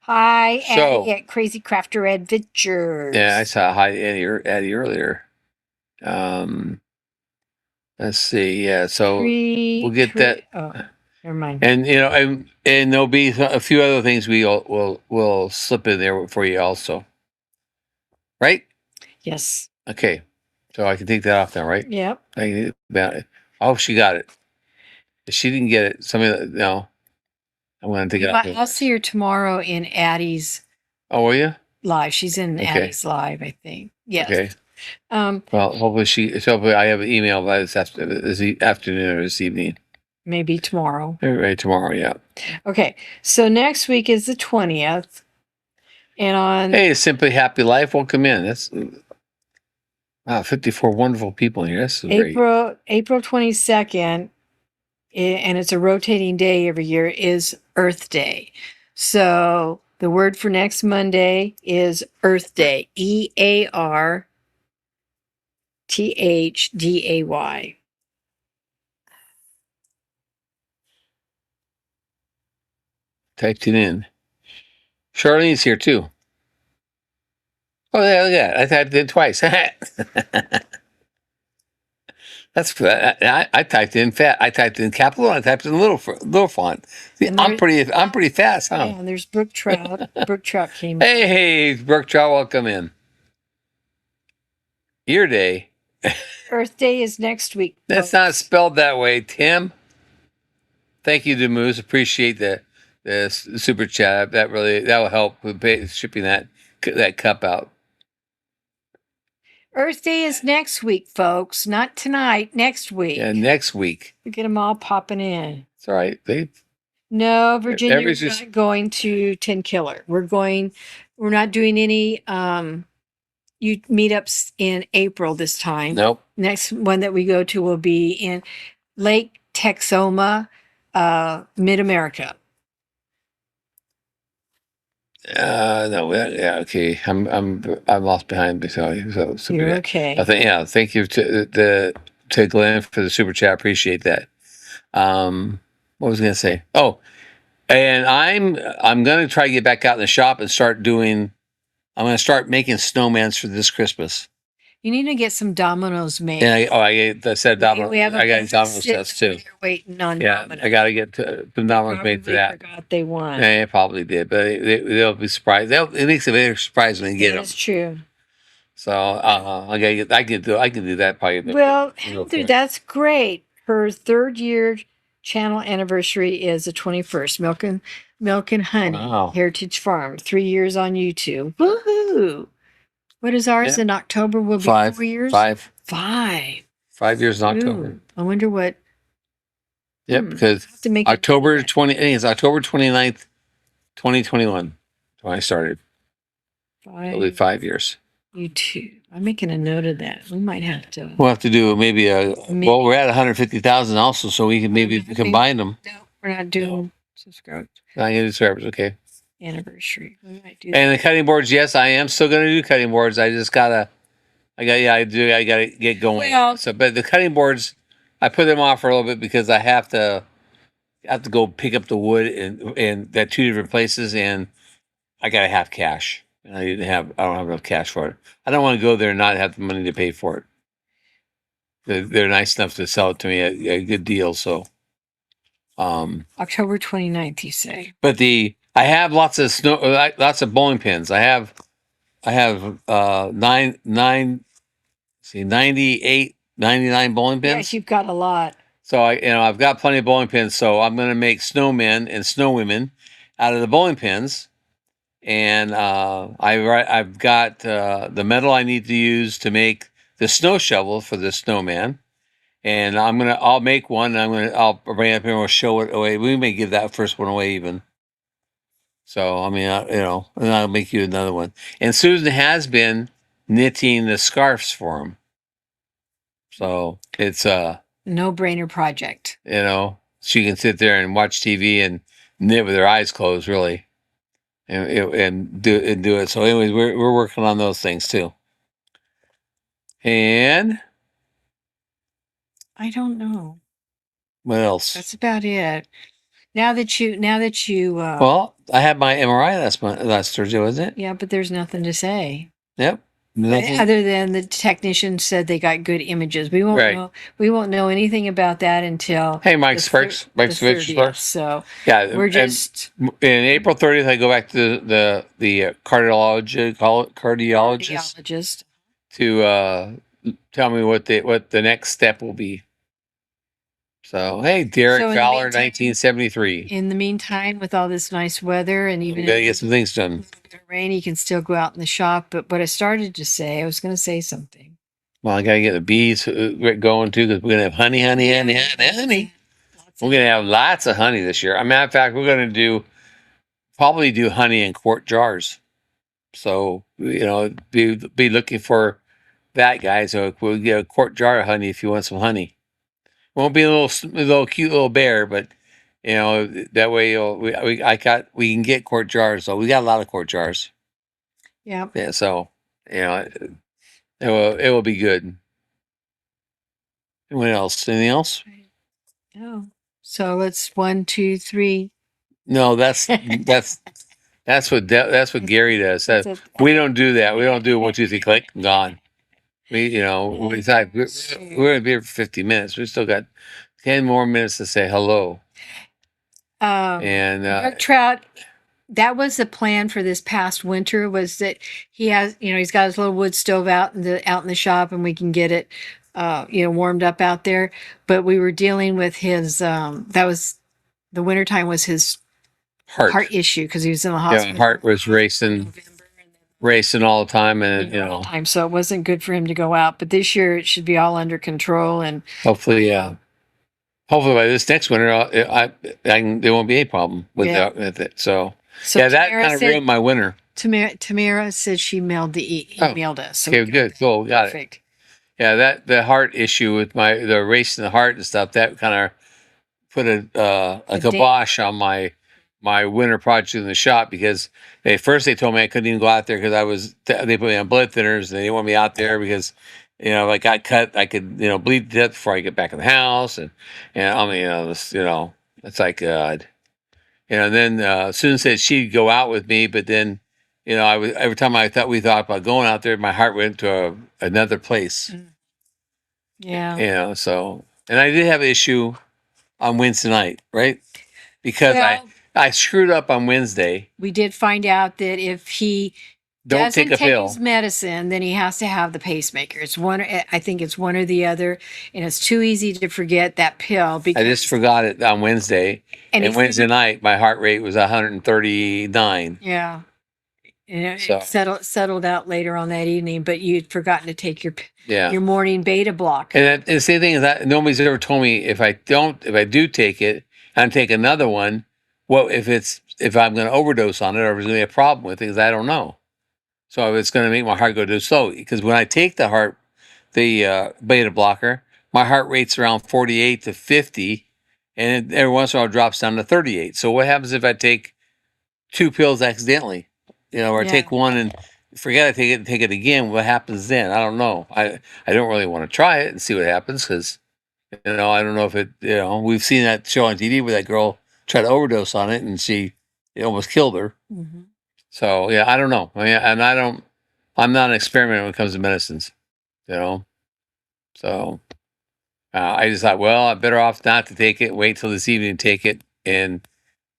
Hi, So- Addie at Crazy Crafter Adventures. Yeah, I saw hi Addie earlier. Let's see. Yeah, so we'll get that. Oh, never mind. And and there'll be a few other things we'll slip in there for you also. Right? Yes. Okay. So I can take that off now, right? Yep. Oh, she got it. If she didn't get it, no. I'm going to take it off. I'll see her tomorrow in Addie's Oh, will you? live. She's in Okay. Addie's live, I think. Yes. Okay. Well, Hopefully I have an email by this afternoon or this evening. Maybe tomorrow. Right, tomorrow, yeah. Okay. So next week is the 20th. And on Hey, Simply Happy Life, welcome in. That's 54 wonderful people here. That's great. April 22nd, and it's a rotating day every year, is Earth Day. So the word for next Monday is Earth Day. EARTHDAY. Typed it in. Charlene's here too. Oh, yeah, look at that. I typed it in twice. That's good. I typed in fat. I typed in capital. I typed in little font. See, And I'm pretty fast, huh? Yeah, and there's Brook Trout. Brook Trout came. Hey, Brooke Trout, welcome in. Your day. Earth Day is next week. That's not spelled that way, Tim. Thank you, Demoose. Appreciate the super chat. That will help with shipping that cup out. Earth Day is next week, folks. Not tonight. Next week. Yeah, next week. We get them all popping in. It's all right. No, Virginia, we're everybody's not going to 10 Killer. We're not doing any meetups in April this time. Nope. Next one that we go to will be in Lake Texoma, Mid-America. No, yeah, okay. I'm lost behind. So You're okay. Thank you to Glenn for the super chat. Appreciate that. What was I gonna say? Oh, and I'm gonna try to get back out in the shop and start doing. I'm gonna start making snowmans for this Christmas. You need to get some dominoes made. And I said domino. We have I got domino sets too. Waiting on Yeah, dominoes. I got to get some dominoes made for that. Forgot they won. They probably did, but they'll be surprised. It makes a big surprise when they get them. That's true. So I can do that probably. Well, Heather, that's great. Her 3rd year channel anniversary is the 21st. Milk and Honey, Wow. Heritage Farm. 3 years on YouTube. Woohoo! What is ours in October? Will be 5 4 years. 5 5 years in October. Ooh, I wonder what. Yep, because have to make October 20. I think it's October 29th, 2021. When I started. It'll be 5 years. YouTube. I'm making a note of that. We might have to. We'll have to do maybe well, we're at 150,000 also, so we can maybe combine them. No, we're not doing subscribe I can do subscribers, okay. anniversary. We might do And the cutting boards, yes, I am still going to do cutting boards. I gotta get going. Well- But the cutting boards, I put them off for a little bit because I have to go pick up the wood and that 2 different places, and I gotta have cash. And I don't have enough cash for it. I don't want to go there and not have the money to pay for it. They're nice enough to sell it to me at a good deal. So, October 29th, you say? but I have lots of bowling pins. I have 98, 99 bowling pins. Yes, you've got a lot. So I've got plenty of bowling pins. So I'm going to make snowmen and snowwomen out of the bowling pins. And I've got the metal I need to use to make the snow shovel for the snowman. And I'll make one. And I'll bring it up here and we'll show it away. We may give that first one away even. So and I'll make you another one. And Susan has been knitting the scarves for him. So it's No-brainer project. she can sit there and watch TV and knit with her eyes closed, really, and do it. So, anyways, we're working on those things too. And I don't know. what else? That's about it. Now that you Well, I had my MRI last Thursday, wasn't it? yeah, but there's nothing to say. Yep. Nothing. Other than the technician said they got good images. We won't know anything about that until Hey, Mike Sparks. the 30th. So Yeah, we're just in April 30th. I go back to the cardiologist cardiologist. to tell me what the next step will be. So hey, Derek So in the Fowler, meantime- 1973. In the meantime, with all this nice weather and We even gotta get some things done. if it's rain, you can still go out in the shop. But what I started to say, I was going to say something. Well, I gotta get the bees going too because we're gonna have honey. We're gonna have lots of honey this year. As a matter of fact, we're gonna probably do honey in quart jars. So be looking for that, guys. So we'll get a quart jar of honey if you want some honey. Won't be a little cute little bear, but that way we can get quart jars. So we got a lot of quart jars. Yeah. Yeah. So it will be good. And what else? Anything else? Oh, so let's 1, 2, 3. No, that's what Gary does. That's We don't do that. We don't do 1, 2, 3, click, gone. we thought we're going to be here for 50 minutes. We still got 10 more minutes to say hello. And brook trout, that was the plan for this past winter, was that he has, he's got his little wood stove out in the shop, and we can get it, warmed up out there. But we were dealing with his, that was the wintertime was his heart issue, because he was in the hospital. Yeah, heart was racing all the time, and so it wasn't good for him to go out. But this year it should be all under control, and hopefully by this next winter, there won't be any problem with it. So yeah, that kind of ruined my winter. Tamara said she emailed us. So okay, good, cool, got it. Yeah, the heart issue with the racing the heart and stuff, that kind of put a kibosh on my winter project in the shop, because first they told me I couldn't even go out there because they put me on blood thinners, and they didn't want me out there because if I got cut, I could bleed to death before I get back in the house, and I mean it's like God. And then Susan said she'd go out with me, but then every time we thought about going out there, my heart went to another place. Yeah. So, and I did have an issue on Wednesday night, right? Because I screwed up on Wednesday. We did find out that if he doesn't take his medicine, then he has to have the pacemaker. I think it's one or the other, and it's too easy to forget that pill. Because I just forgot it on Wednesday, and Wednesday night my heart rate was 139. Yeah, and it settled out later on that evening. But you'd forgotten to take your morning beta block. And the same thing is that nobody's ever told me if I do take it and take another one, if I'm going to overdose on it, or if there's going to be a problem with it, because I don't know. So it's going to make my heart go too slow. Because when I take the beta blocker, my heart rate's around 48 to 50, and every once in a while it drops down to 38. So what happens if I take 2 pills accidentally? Or I take one and forget I take it and take it again. What happens then? I don't know. I don't really want to try it and see what happens, because I don't know if it. We've seen that show on TV where that girl tried to overdose on it, and it almost killed her. Mm-hmm. So yeah, I don't know. I mean, and I'm not an experimenter when it comes to medicines, So I just thought, well, I'm better off not to take it. Wait till this evening to take it, and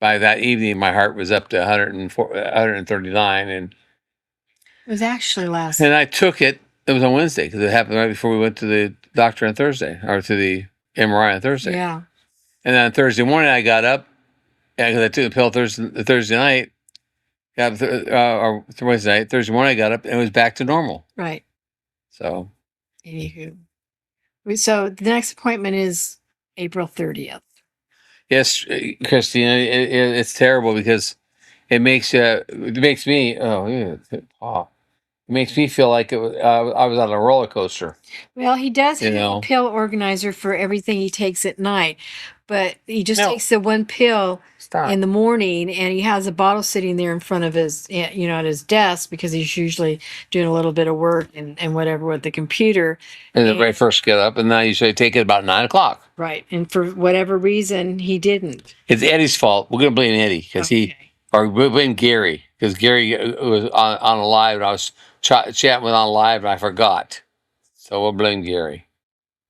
by that evening, my heart was up to 139, and it was actually last. And I took it. It was on Wednesday, because it happened right before we went to the doctor on Thursday, or to the MRI on Thursday. Yeah. And then on Thursday morning, I got up, because I took the pill Thursday night. Or Wednesday night. Thursday morning, I got up and it was back to normal. Right. So. Anywho. So the next appointment is April 30th. Yes, Christine, it's terrible, because it makes me feel like I was on a roller coaster. Well, he does have a pill organizer for everything he takes at night, but he just takes the one pill in the morning, and he has a bottle sitting there in front of his, at his desk, because he's usually doing a little bit of work and whatever with the computer. And then I first get up, and then I usually take it about 9:00. Right, and for whatever reason, he didn't. It's Eddie's fault. We're gonna blame Eddie, because or we blame Gary, because Gary was on a live, and I was chatting with on live, and I forgot. So we'll blame Gary,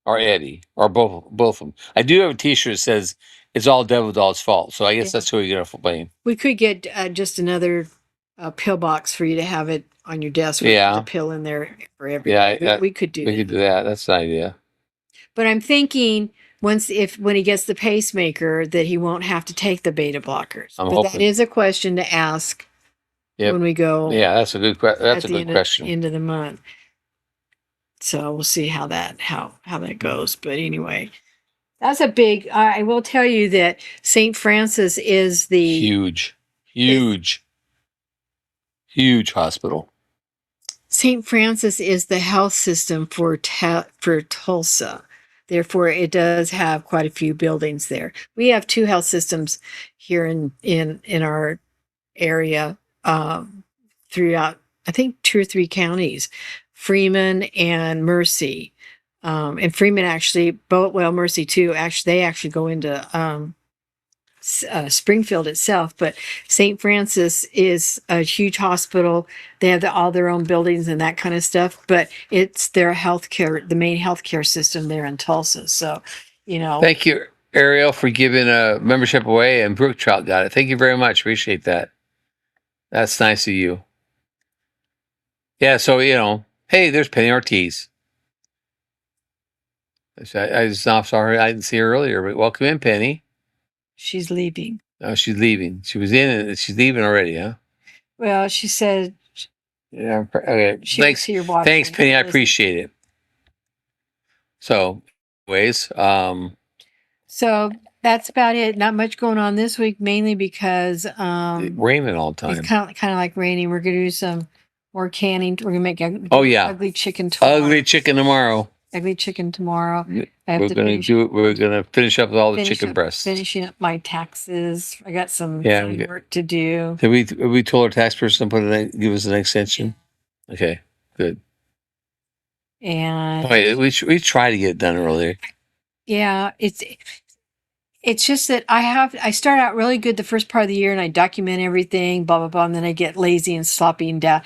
or Eddie, or both of them. I do have a T-shirt that says it's all Devil Doll's fault, so I guess that's who we're gonna blame. We could get just another pill box for you to have it on your desk with a pill in there for everything. Yeah, we could do that. We could do that. That's an idea. But I'm thinking when he gets the pacemaker, that he won't have to take the beta blockers. That is a question to ask when we go. Yeah, that's a good question. That's a good question. End of the month. So we'll see how that goes. But anyway, that's a big. I will tell you that St. Francis is the huge hospital. St. Francis is the health system for Tulsa. Therefore, it does have quite a few buildings there. We have 2 health systems here in our area throughout, I think, 2 or 3 counties, Freeman and Mercy. And Freeman actually, Mercy too, they actually go into Springfield itself, but St. Francis is a huge hospital. They have all their own buildings and that kind of stuff, but it's their healthcare, the main healthcare system there in Tulsa. So, Thank you, Ariel, for giving a membership away, and Brooke Trout got it. Thank you very much. Appreciate that. That's nice of you. Yeah, so, hey, there's Penny Ortiz. I just saw her. I didn't see her earlier, but welcome in, Penny. she's leaving. Oh, she's leaving. She was in it. She's leaving already, huh? Well, she said Yeah. Okay. she was Thanks. here watching. Thanks, Penny. I appreciate it. So, anyways, So that's about it. Not much going on this week, mainly because raining all the it's time. kind of like raining. We're gonna do some more canning. We're gonna make Oh, yeah. ugly chicken tomorrow. Ugly chicken tomorrow. Ugly chicken tomorrow. Yeah, I have We're to gonna finish, do it. We're gonna finish up with all the finish chicken up- breasts. finishing up my taxes. I got some Yeah, fun work to do. Have we told our tax person to give us an extension? Okay, good. And Wait, we try to get it done earlier. yeah, it's just that I start out really good the first part of the year and I document everything, blah blah blah, and then I get lazy and sloppy and down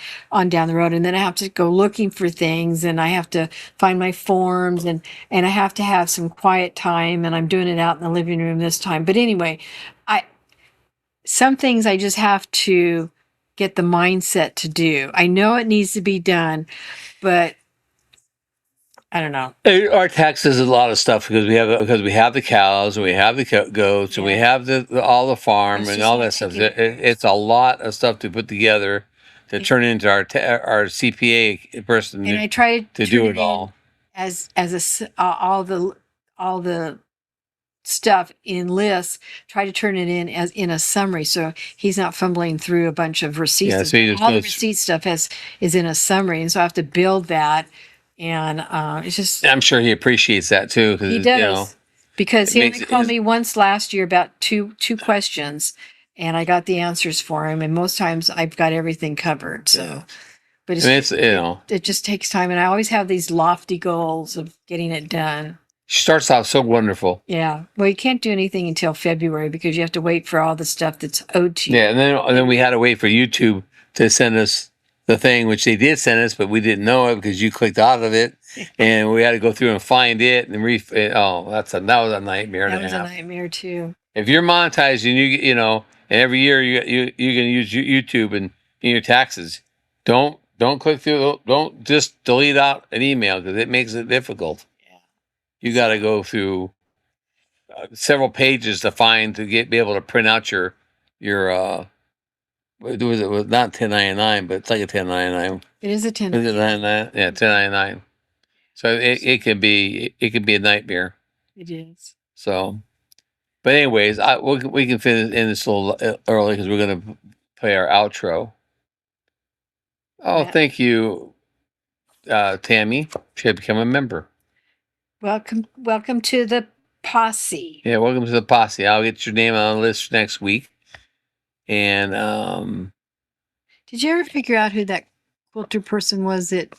the road, and then I have to go looking for things, and I have to find my forms, and I have to have some quiet time, and I'm doing it out in the living room this time. But anyway, some things I just have to get the mindset to do. I know it needs to be done, but I don't know. Our tax is a lot of stuff because we have the cows and we have the goats and we Yeah. have all the farm It's and just all like that stuff. taking- It's a lot of stuff to put together to turn into our CPA person And I try to turn do it in all. as all the stuff in lists. Try to turn it in as in a summary, so he's not fumbling through a bunch of receipts. Yeah, so he just all the goes- receipt stuff is in a summary, and so I have to build that. And it's just I'm sure he appreciates that too because he does because it he makes only it- called me once last year about two questions, and I got the answers for him. And most times I've got everything covered. So, but it's it just takes time, and I always have these lofty goals of getting it done. she starts off so wonderful. Yeah. Well, you can't do anything until February because you have to wait for all the stuff that's owed to you. Yeah, and then we had to wait for YouTube to send us the thing, which they did send us, but we didn't know it because you clicked out of it, and we had to go through and find it and that was a nightmare That and was a a half. nightmare too. If you're monetized and and every year you're gonna use YouTube and in your taxes, don't click through. Don't just delete out an email because it makes it difficult. Yeah. You got to go through several pages to be able to print out your it was not 1099, but it's like a 1099. It is a 10. Is it 1099? Yeah, 1099. So it can be a nightmare. It is. So, but anyways, we can finish in this a little early because we're gonna play our outro. Oh, Yeah. thank you, Tammy. She had become a member. Welcome to the posse. Yeah, welcome to the posse. I'll get your name on the list next week. And Did you ever figure out who that quilter person was that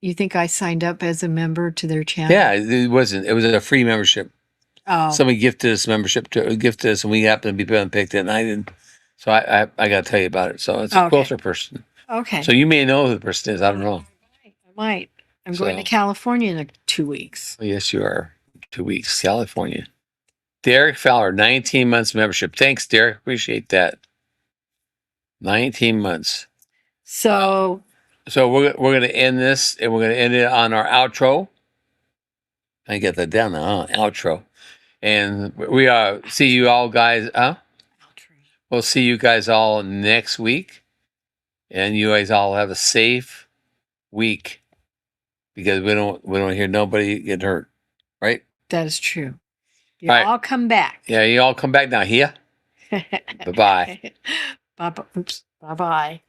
you think I signed up as a member to their channel? yeah, it wasn't. It was a free membership. Oh, Somebody gifted us and we happened to be picked it, and I didn't. So I got to tell you about it. So it's a Okay. quilter person. okay. So you may know who the person is. I don't know. I might. I'm going to So- California in 2 weeks. Oh, yes, you are. 2 weeks, California. Derek Fowler, 19 months membership. Thanks, Derek. Appreciate that. 19 months. So So we're going to end this, and we're going to end it on our outro. I get that down now, outro. And we see you all guys. We'll see you guys all next week, and you guys all have a safe week because we don't hear nobody get hurt, right? that is true. You All right. all come back. Yeah, you all come back now here. Bye bye. Bye. Oops. Bye.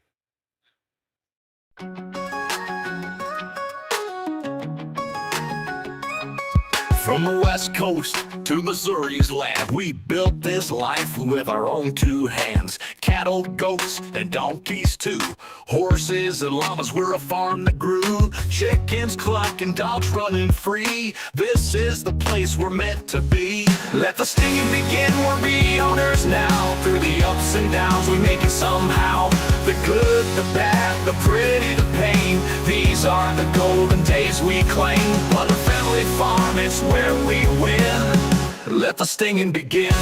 From the west coast to Missouri's land, we built this life with our own two hands. Cattle, goats, and donkeys too. Horses and llamas, we're a farm that grew. Chickens clucking, dogs running free. This is the place we're meant to be. Let the stinging begin, we're bee owners now. Through the ups and downs, we make it somehow. The good, the bad, the pretty, the pain. These are the golden days we claim. Butler Family Farm, it's where we win. Let the stinging begin.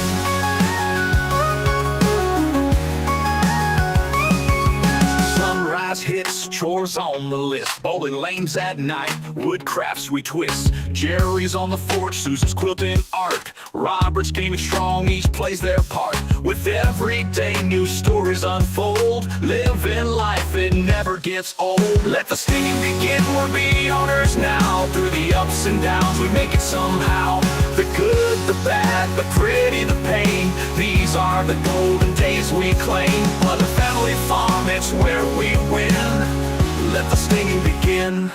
Sunrise hits, chores on the list. Bowling lanes at night, wood crafts we twist. Jerry's on the forge, Susan's quilting art. Robert's gaming strong, each plays their part. With every day new stories unfold. Living life, it never gets old. Let the stinging begin, we're bee owners now. Through the ups and downs, we make it somehow. The good, the bad, the pretty, the pain. These are the golden days we claim. But the family farm, it's where we win. Let the stinging begin.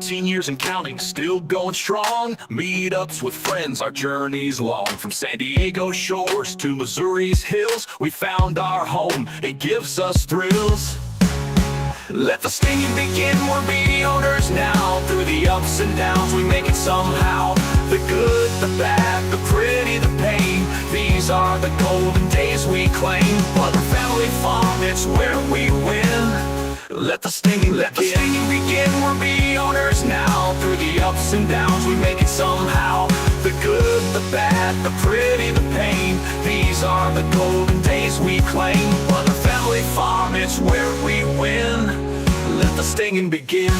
Years and counting, still going strong. Meetups with friends, our journey's long. From San Diego shores to Missouri's hills, we found our home, it gives us thrills. Let the stinging begin, we're bee owners now. Through the ups and downs, we make it somehow. The good, the bad, the pretty, the pain. These are the golden days we claim. Butler Family Farm, it's where we win. Let the stinging begin, we're bee owners now. Through the ups and downs, we make it somehow. The good, the bad, the pretty, the pain. These are the golden days we claim. Butler Family Farm, it's where we win. Let the stinging begin.